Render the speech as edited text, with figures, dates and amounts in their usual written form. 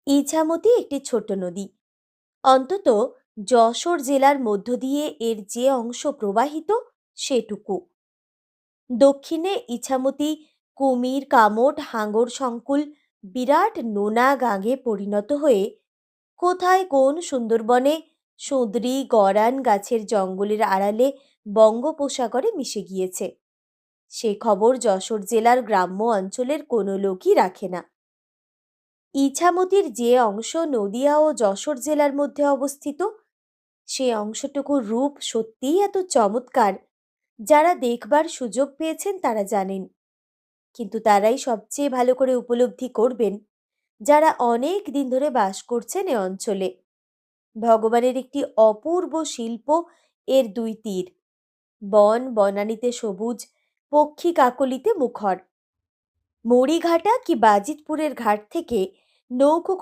ইছামতি একটি ছোট নদী। অন্তত যশোর জেলার মধ্য দিয়ে এর যে অংশ প্রবাহিত সেটুকু। দক্ষিণে ইছামতি কুমির কামট হাঙ্গর সংকুল বিরাট নোনা গাঙে পরিণত হয়ে কোথায় কোন সুন্দরবনে সুঁদরি গরান গাছের জঙ্গলের আড়ালে বঙ্গোপসাগরে মিশে গিয়েছে, সে খবর যশোর জেলার গ্রাম্য অঞ্চলের কোনো লোকই রাখে না। ইছামতির যে অংশ নদিয়া ও যশোর জেলার মধ্যে অবস্থিত, সে অংশটুকুর রূপ সত্যিই এত চমৎকার, যারা দেখবার সুযোগ পেয়েছেন তারা জানেন। কিন্তু তারাই সবচেয়ে ভালো করে উপলব্ধি করবেন যারা অনেক দিন ধরে বাস করছেন এ অঞ্চলে। ভগবানের একটি অপূর্ব শিল্প এর দুই তীর, বন বনানীতে সবুজ, পক্ষী কাকলিতে মুখর। মরিঘাটা কি বাজিতপুরের ঘাট থেকে নৌকো